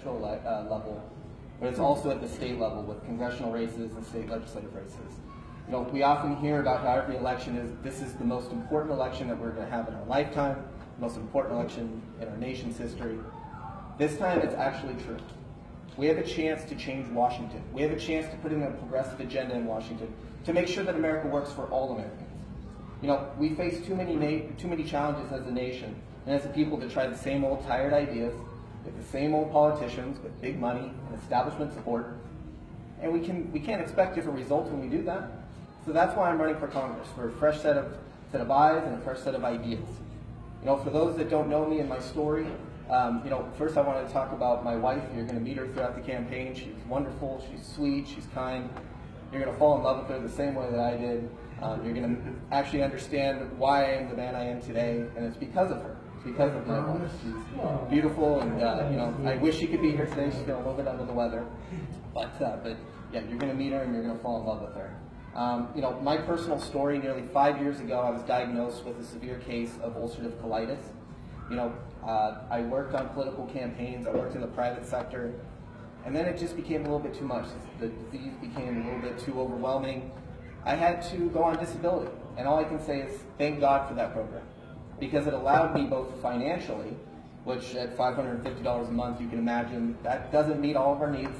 presidential level, but it's also at the state level with congressional races and state legislative races. You know, we often hear about how every election this is the most important election that we're going to have in our lifetime, the most important election in our nation's history. This time it's actually true. We have a chance to change Washington. We have a chance to put in a progressive agenda in Washington to make sure that America works for all Americans. You know, we face too many challenges as a nation and as a people to try the same old tired ideas with the same old politicians with big money and establishment support. And we can't expect different results when we do that. So that's why I'm running for Congress, for a fresh set of eyes and a fresh set of ideas. You know, for those that don't know me and my story, you know, first I want to talk about my wife. You're going to meet her throughout the campaign. She's wonderful, she's sweet, she's kind. You're going to fall in love with her the same way that I did. You're going to actually understand why I am the man I am today, and it's because of her. It's because of my wife. She's beautiful, and you know, I wish she could be here today. She's been a little bit under the weather, but yeah, you're going to meet her and you're going to fall in love with her. You know, my personal story, nearly 5 years ago, I was diagnosed with a severe case of ulcerative colitis. You know, I worked on political campaigns, I worked in the private sector, and then it just became a little bit too much. The disease became a little bit too overwhelming. I had to go on disability, and all I can say is thank God for that program, because it allowed me both financially, which at $550 a month, you can imagine, that doesn't meet all of our needs.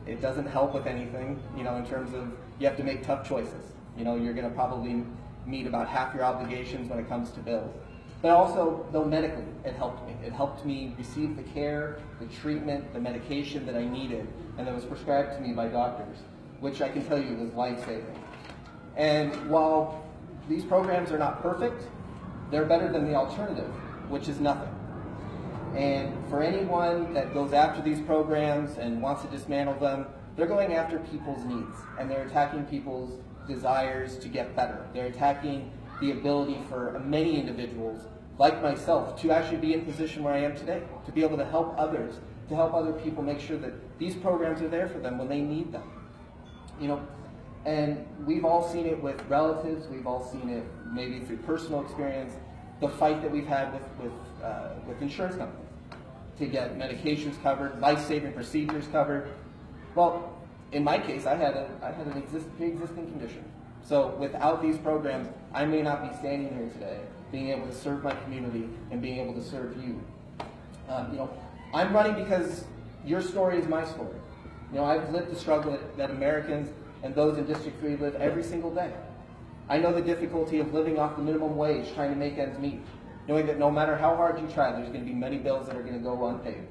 It doesn't help with anything, you know, in terms of you have to make tough choices. You know, you're going to probably meet about half your obligations when it comes to bills. But also, though medically, it helped me. It helped me receive the care, the treatment, the medication that I needed, and that was prescribed to me by doctors, which I can tell you was life-saving. And while these programs are not perfect, they're better than the alternative, which is nothing. And for anyone that goes after these programs and wants to dismantle them, they're going after people's needs, and they're attacking people's desires to get better. They're attacking the ability for many individuals, like myself, to actually be in the position where I am today, to be able to help others, to help other people make sure that these programs are there for them when they need them. You know, and we've all seen it with relatives, we've all seen it maybe through personal experience, the fight that we've had with insurance companies to get medications covered, life-saving procedures covered. Well, in my case, I had an pre-existing condition. So without these programs, I may not be standing here today, being able to serve my community and being able to serve you. You know, I'm running because your story is my story. You know, I've lived the struggle that Americans and those in District 3 live every single day. I know the difficulty of living off the minimum wage, trying to make ends meet, knowing that no matter how hard you try, there's going to be many bills that are going to go unpaid.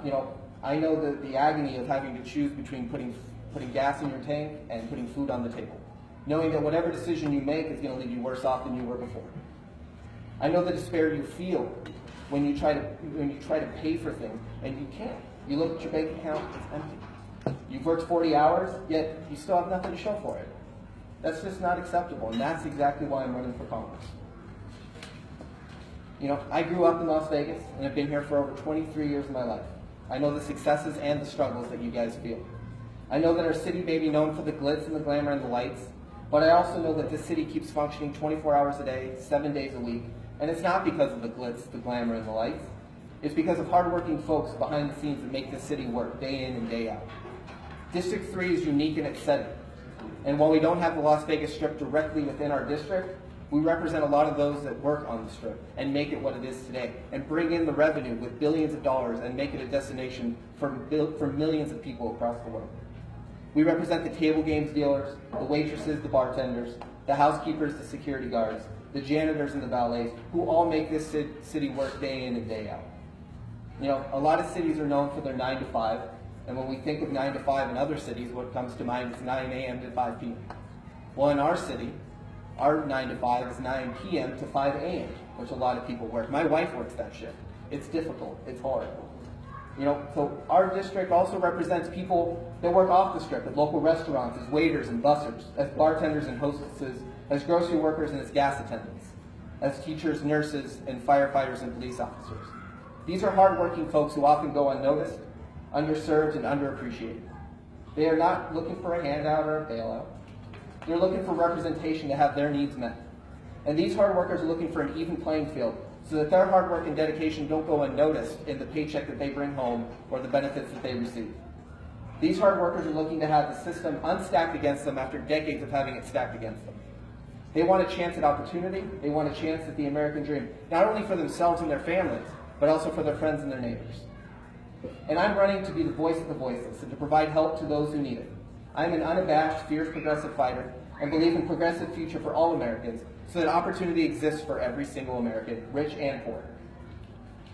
You know, I know the agony of having to choose between putting gas in your tank and putting food on the table, knowing that whatever decision you make is going to leave you worse off than you were before. I know the despair you feel when you try to pay for things and you can't. You look at your bank account, it's empty. You've worked 40 hours, yet you still have nothing to show for it. That's just not acceptable, and that's exactly why I'm running for Congress. You know, I grew up in Las Vegas and have been here for over 23 years of my life. I know the successes and the struggles that you guys feel. I know that our city may be known for the glitz and the glamour and the lights, but I also know that this city keeps functioning 24 hours a day, 7 days a week, and it's not because of the glitz, the glamour, and the lights. It's because of hardworking folks behind the scenes that make this city work day in and day out. District 3 is unique in its setting, and while we don't have the Las Vegas Strip directly within our district, we represent a lot of those that work on the Strip and make it what it is today, and bring in the revenue with billions of dollars and make it a destination for millions of people across the world. We represent the table games dealers, the waitresses, the bartenders, the housekeepers, the security guards, the janitors and the valets, who all make this city work day in and day out. You know, a lot of cities are known for their 9 to 5, and when we think of 9 to 5 in other cities, what comes to mind is 9 a.m. to 5 p.m. Well, in our city, our 9 to 5 is 9 p.m. to 5 a.m., which a lot of people work. My wife works that shift. It's difficult. It's hard. You know, so our district also represents people that work off the Strip at local restaurants as waiters and bussers, as bartenders and hostesses, as grocery workers and as gas attendants, as teachers, nurses, and firefighters and police officers. These are hardworking folks who often go unnoticed, underserved, and underappreciated. They are not looking for a handout or a bailout. They're looking for representation to have their needs met. And these hard workers are looking for an even playing field so that their hard work and dedication don't go unnoticed in the paycheck that they bring home or the benefits that they receive. These hard workers are looking to have the system unstacked against them after decades of having it stacked against them. They want a chance at opportunity. They want a chance at the American dream, not only for themselves and their families, but also for their friends and their neighbors. And I'm running to be the voice of the voiceless and to provide help to those who need it. I'm an unabashed, fierce progressive fighter and believe in a progressive future for all Americans so that opportunity exists for every single American, rich and poor.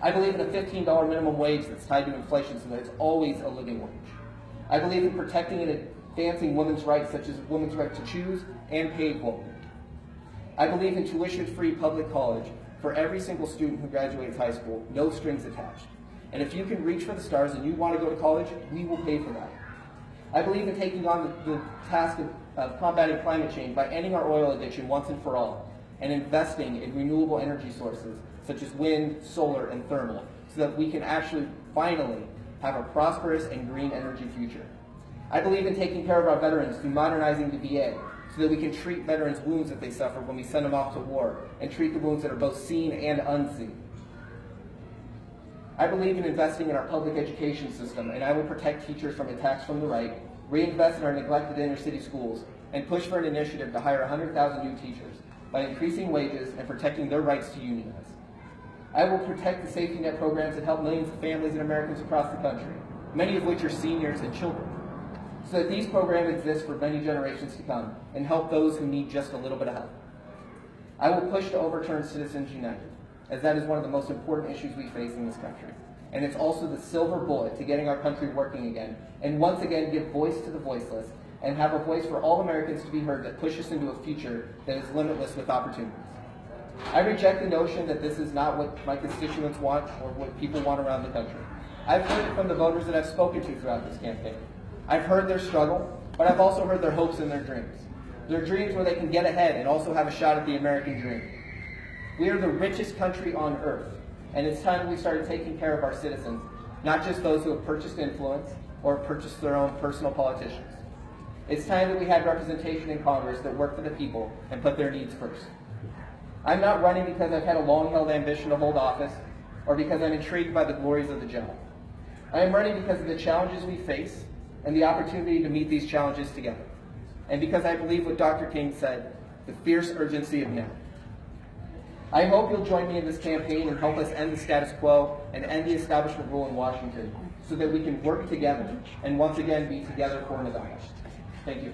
I believe in a $15 minimum wage that's tied to inflation so that it's always a living wage. I believe in protecting and advancing women's rights, such as women's right to choose and pay equally. I believe in tuition-free public college for every single student who graduates high school, no strings attached. And if you can reach for the stars and you want to go to college, we will pay for that. I believe in taking on the task of combating climate change by ending our oil addiction once and for all, and investing in renewable energy sources such as wind, solar, and thermal, so that we can actually finally have a prosperous and green energy future. I believe in taking care of our veterans through modernizing the VA, so that we can treat veterans' wounds that they suffer when we send them off to war, and treat the wounds that are both seen and unseen. I believe in investing in our public education system, and I will protect teachers from attacks from the right, reinvest in our neglected inner city schools, and push for an initiative to hire 100,000 new teachers by increasing wages and protecting their rights to unionize. I will protect the safety net programs that help millions of families and Americans across the country, many of which are seniors and children, so that these programs exist for many generations to come and help those who need just a little bit of help. I will push to overturn Citizens United, as that is one of the most important issues we face in this country. And it's also the silver bullet to getting our country working again, and once again give voice to the voiceless, and have a voice for all Americans to be heard that pushes us into a future that is limitless with opportunities. I reject the notion that this is not what my constituents want or what people want around the country. I've heard it from the voters that I've spoken to throughout this campaign. I've heard their struggle, but I've also heard their hopes and their dreams. Their dreams where they can get ahead and also have a shot at the American dream. We are the richest country on earth, and it's time we started taking care of our citizens, not just those who have purchased influence or purchased their own personal politicians. It's time that we had representation in Congress that worked for the people and put their needs first. I'm not running because I've had a long-held ambition to hold office or because I'm intrigued by the glories of the job. I am running because of the challenges we face and the opportunity to meet these challenges together. And because I believe what Dr. King said, the fierce urgency of now. I hope you'll join me in this campaign and help us end the status quo and end the establishment rule in Washington so that we can work together and once again be together for Nevada. Thank you.